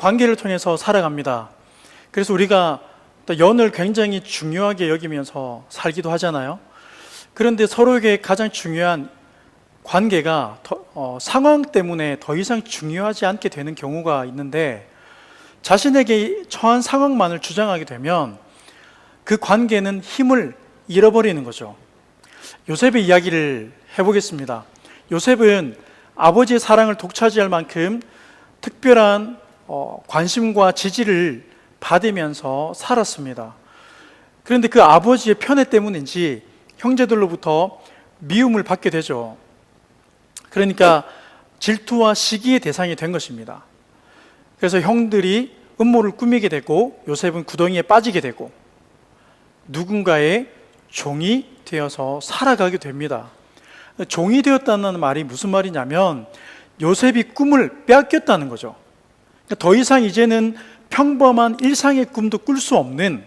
관계를 통해서 살아갑니다. 그래서 우리가 또 연을 굉장히 중요하게 여기면서 살기도 하잖아요. 그런데 서로에게 가장 중요한 관계가 상황 때문에 더 이상 중요하지 않게 되는 경우가 있는데, 자신에게 처한 상황만을 주장하게 되면 그 관계는 힘을 잃어버리는 거죠. 요셉의 이야기를 해보겠습니다. 요셉은 아버지의 사랑을 독차지할 만큼 특별한 관심과 지지를 받으면서 살았습니다. 그런데 그 아버지의 편애 때문인지 형제들로부터 미움을 받게 되죠. 그러니까 질투와 시기의 대상이 된 것입니다. 그래서 형들이 음모를 꾸미게 되고 요셉은 구덩이에 빠지게 되고 누군가의 종이 되어서 살아가게 됩니다. 종이 되었다는 말이 무슨 말이냐면 요셉이 꿈을 빼앗겼다는 거죠. 더 이상 이제는 평범한 일상의 꿈도 꿀 수 없는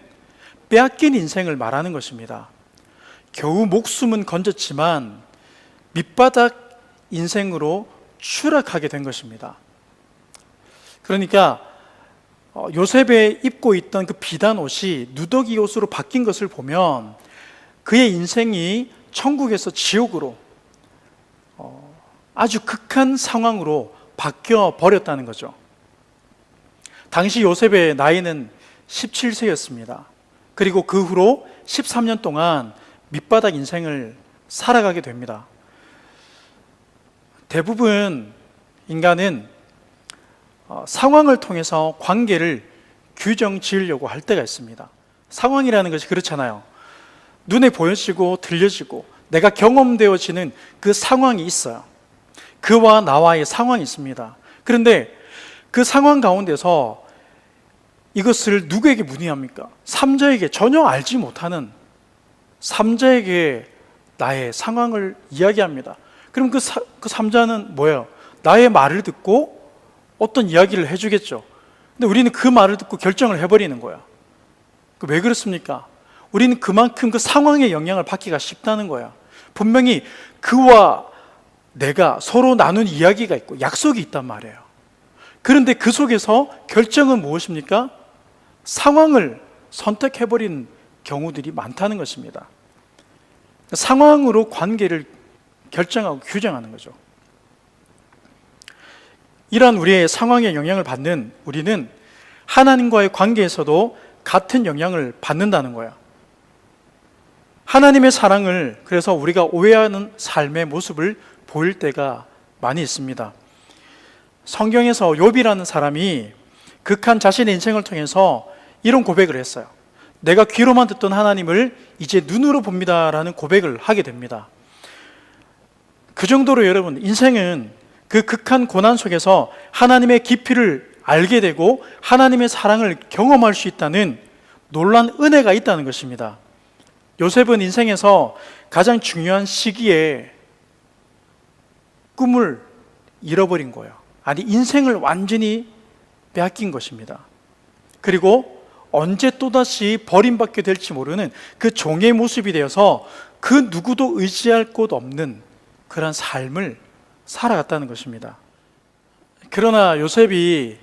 빼앗긴 인생을 말하는 것입니다. 겨우 목숨은 건졌지만 밑바닥 인생으로 추락하게 된 것입니다. 그러니까 요셉의 입고 있던 그 비단 옷이 누더기 옷으로 바뀐 것을 보면 그의 인생이 천국에서 지옥으로 아주 극한 상황으로 바뀌어 버렸다는 거죠. 당시 요셉의 나이는 17세였습니다. 그리고 그 후로 13년 동안 밑바닥 인생을 살아가게 됩니다. 대부분 인간은 상황을 통해서 관계를 규정 지으려고 할 때가 있습니다. 상황이라는 것이 그렇잖아요. 눈에 보여지고 들려지고 내가 경험되어지는 그 상황이 있어요. 그와 나와의 상황이 있습니다. 그런데 그 상황 가운데서 이것을 누구에게 문의합니까? 삼자에게, 전혀 알지 못하는 삼자에게 나의 상황을 이야기합니다. 그럼 그 삼자는 뭐예요? 나의 말을 듣고 어떤 이야기를 해주겠죠. 근데 우리는 그 말을 듣고 결정을 해버리는 거야. 왜 그렇습니까? 우리는 그만큼 그 상황의 영향을 받기가 쉽다는 거야. 분명히 그와 내가 서로 나눈 이야기가 있고 약속이 있단 말이에요. 그런데 그 속에서 결정은 무엇입니까? 상황을 선택해버린 경우들이 많다는 것입니다. 상황으로 관계를 결정하고 규정하는 거죠. 이러한 우리의 상황에 영향을 받는 우리는 하나님과의 관계에서도 같은 영향을 받는다는 거야. 하나님의 사랑을 그래서 우리가 오해하는 삶의 모습을 보일 때가 많이 있습니다. 성경에서 욥이라는 사람이 극한 자신의 인생을 통해서 이런 고백을 했어요. 내가 귀로만 듣던 하나님을 이제 눈으로 봅니다라는 고백을 하게 됩니다. 그 정도로 여러분, 인생은 그 극한 고난 속에서 하나님의 깊이를 알게 되고 하나님의 사랑을 경험할 수 있다는 놀라운 은혜가 있다는 것입니다. 요셉은 인생에서 가장 중요한 시기에 꿈을 잃어버린 거예요. 아니, 인생을 완전히 빼앗긴 것입니다. 그리고 언제 또다시 버림받게 될지 모르는 그 종의 모습이 되어서 그 누구도 의지할 곳 없는 그런 삶을 살아갔다는 것입니다. 그러나 요셉이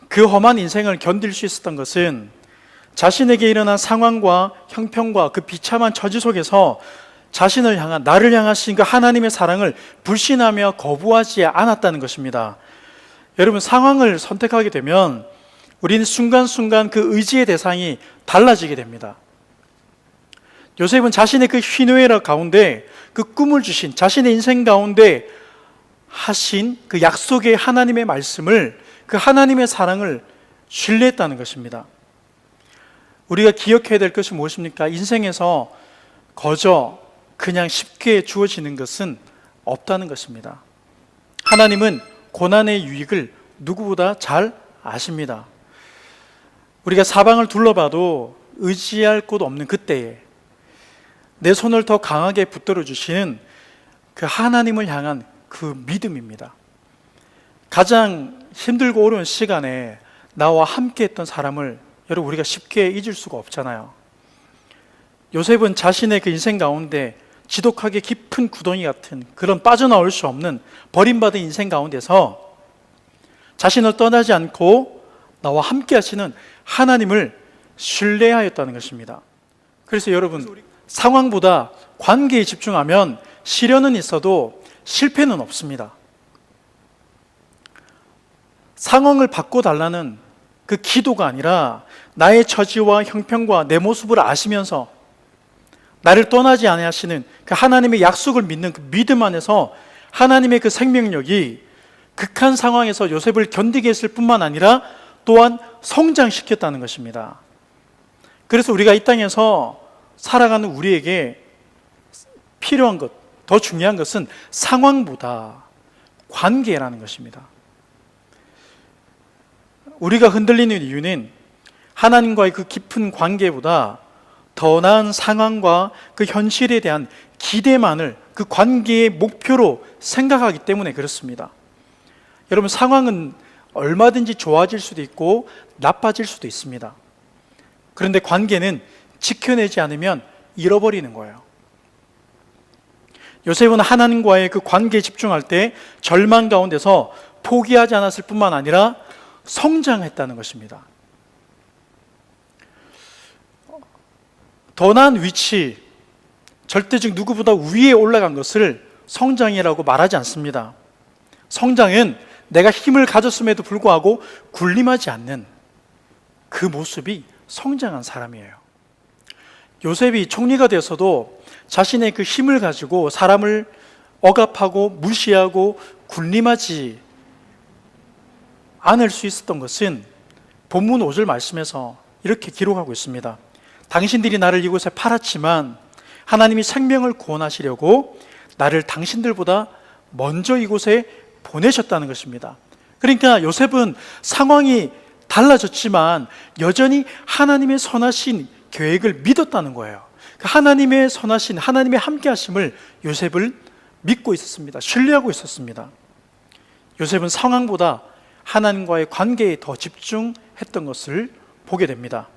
그 험한 인생을 견딜 수 있었던 것은 자신에게 일어난 상황과 형편과 그 비참한 처지 속에서 자신을 향한, 나를 향하신 그 하나님의 사랑을 불신하며 거부하지 않았다는 것입니다. 여러분, 상황을 선택하게 되면 우리는 순간순간 그 의지의 대상이 달라지게 됩니다. 요셉은 자신의 그 희노애락 가운데 그 꿈을 주신, 자신의 인생 가운데 하신 그 약속의 하나님의 말씀을, 그 하나님의 사랑을 신뢰했다는 것입니다. 우리가 기억해야 될 것이 무엇입니까? 인생에서 거저 그냥 쉽게 주어지는 것은 없다는 것입니다. 하나님은 고난의 유익을 누구보다 잘 아십니다. 우리가 사방을 둘러봐도 의지할 곳 없는 그때에 내 손을 더 강하게 붙들어 주시는 그 하나님을 향한 그 믿음입니다. 가장 힘들고 어려운 시간에 나와 함께 했던 사람을 여러분, 우리가 쉽게 잊을 수가 없잖아요. 요셉은 자신의 그 인생 가운데 지독하게 깊은 구덩이 같은 그런 빠져나올 수 없는 버림받은 인생 가운데서 자신을 떠나지 않고 나와 함께 하시는 하나님을 신뢰하였다는 것입니다. 그래서 여러분, 상황보다 관계에 집중하면 시련은 있어도 실패는 없습니다. 상황을 바꿔달라는 그 기도가 아니라 나의 처지와 형편과 내 모습을 아시면서 나를 떠나지 아니하시는 그 하나님의 약속을 믿는 그 믿음 안에서 하나님의 그 생명력이 극한 상황에서 요셉을 견디게 했을 뿐만 아니라 또한 성장시켰다는 것입니다. 그래서 우리가 이 땅에서 살아가는 우리에게 필요한 것, 더 중요한 것은 상황보다 관계라는 것입니다. 우리가 흔들리는 이유는 하나님과의 그 깊은 관계보다 더 나은 상황과 그 현실에 대한 기대만을 그 관계의 목표로 생각하기 때문에 그렇습니다. 여러분, 상황은 얼마든지 좋아질 수도 있고 나빠질 수도 있습니다. 그런데 관계는 지켜내지 않으면 잃어버리는 거예요. 요셉은 하나님과의 그 관계에 집중할 때 절망 가운데서 포기하지 않았을 뿐만 아니라 성장했다는 것입니다. 더 나은 위치, 절대적 누구보다 위에 올라간 것을 성장이라고 말하지 않습니다. 성장은 내가 힘을 가졌음에도 불구하고 군림하지 않는 그 모습이 성장한 사람이에요. 요셉이 총리가 되어서도 자신의 그 힘을 가지고 사람을 억압하고 무시하고 군림하지 않을 수 있었던 것은 본문 5절 말씀에서 이렇게 기록하고 있습니다. 당신들이 나를 이곳에 팔았지만 하나님이 생명을 구원하시려고 나를 당신들보다 먼저 이곳에 보내셨다는 것입니다. 그러니까 요셉은 상황이 달라졌지만 여전히 하나님의 선하신 계획을 믿었다는 거예요. 하나님의 선하신, 하나님의 함께하심을 요셉을 믿고 있었습니다. 신뢰하고 있었습니다. 요셉은 상황보다 하나님과의 관계에 더 집중했던 것을 보게 됩니다.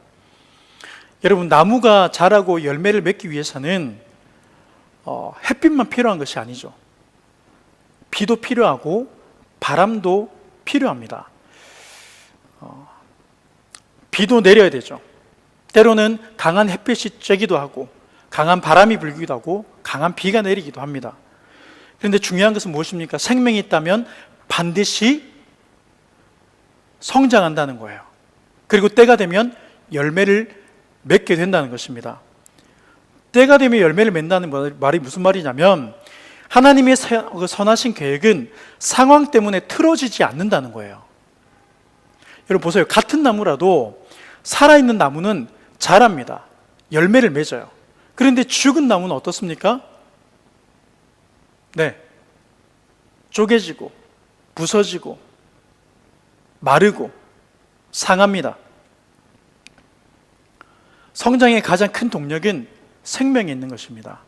여러분, 나무가 자라고 열매를 맺기 위해서는 햇빛만 필요한 것이 아니죠. 비도 필요하고 바람도 필요합니다. 비도 내려야 되죠. 때로는 강한 햇빛이 쬐기도 하고 강한 바람이 불기도 하고 강한 비가 내리기도 합니다. 그런데 중요한 것은 무엇입니까? 생명이 있다면 반드시 성장한다는 거예요. 그리고 때가 되면 열매를 맺게 된다는 것입니다. 때가 되면 열매를 맺는다는 말이 무슨 말이냐면 하나님의 선하신 계획은 상황 때문에 틀어지지 않는다는 거예요. 여러분 보세요. 같은 나무라도 살아있는 나무는 자랍니다. 열매를 맺어요. 그런데 죽은 나무는 어떻습니까? 네, 쪼개지고 부서지고 마르고 상합니다. 성장의 가장 큰 동력은 생명에 있는 것입니다.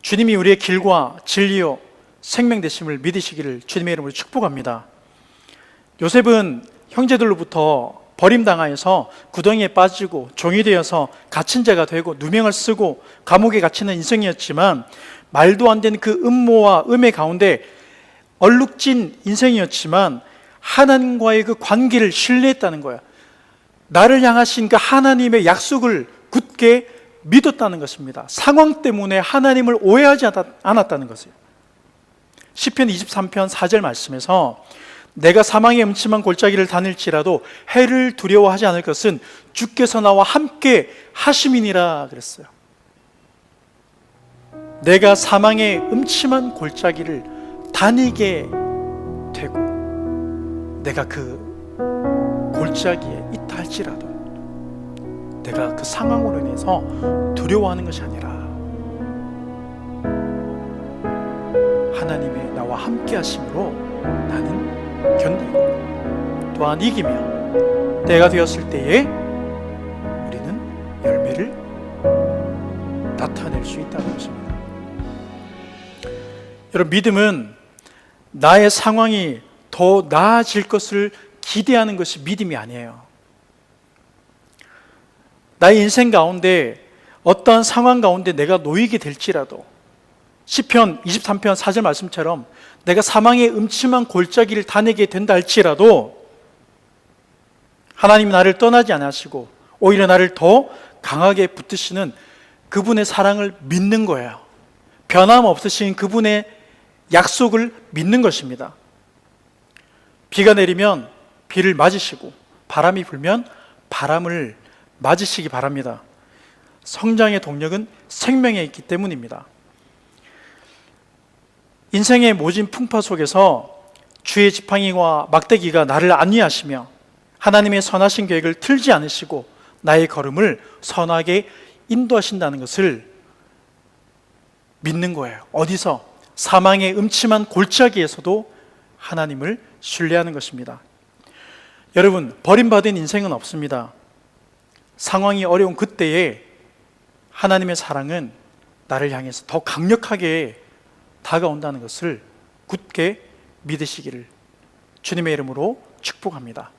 주님이 우리의 길과 진리요 생명 되심을 믿으시기를 주님의 이름으로 축복합니다. 요셉은 형제들로부터 버림당하여서 구덩이에 빠지고 종이 되어서 갇힌 자가 되고 누명을 쓰고 감옥에 갇히는 인생이었지만 말도 안 되는 그 음모와 음의 가운데 얼룩진 인생이었지만 하나님과의 그 관계를 신뢰했다는 거야. 나를 향하신 그 하나님의 약속을 굳게 믿었다는 것입니다. 상황 때문에 하나님을 오해하지 않았다는 것이에요. 시편 23편 4절 말씀에서 내가 사망의 음침한 골짜기를 다닐지라도 해를 두려워하지 않을 것은 주께서 나와 함께 하심이니라 그랬어요. 내가 사망의 음침한 골짜기를 다니게 되고 내가 그 골짜기에 있다 할지라도 내가 그 상황으로 인해서 두려워하는 것이 아니라 하나님의 나와 함께 하심으로 나는 견디고 또한 이기며 때가 되었을 때에 우리는 열매를 나타낼 수 있다는 것입니다. 여러분, 믿음은 나의 상황이 더 나아질 것을 기대하는 것이 믿음이 아니에요. 나의 인생 가운데 어떠한 상황 가운데 내가 놓이게 될지라도 시편 23편 4절 말씀처럼 내가 사망의 음침한 골짜기를 다니게 된다 할지라도 하나님이 나를 떠나지 않으시고 오히려 나를 더 강하게 붙드시는 그분의 사랑을 믿는 거예요. 변함없으신 그분의 약속을 믿는 것입니다. 비가 내리면 비를 맞으시고 바람이 불면 바람을 맞으시기 바랍니다. 성장의 동력은 생명에 있기 때문입니다. 인생의 모진 풍파 속에서 주의 지팡이와 막대기가 나를 안위하시며 하나님의 선하신 계획을 틀지 않으시고 나의 걸음을 선하게 인도하신다는 것을 믿는 거예요. 어디서? 사망의 음침한 골짜기에서도 하나님을 신뢰하는 것입니다. 여러분, 버림받은 인생은 없습니다. 상황이 어려운 그때에 하나님의 사랑은 나를 향해서 더 강력하게 다가온다는 것을 굳게 믿으시기를 주님의 이름으로 축복합니다.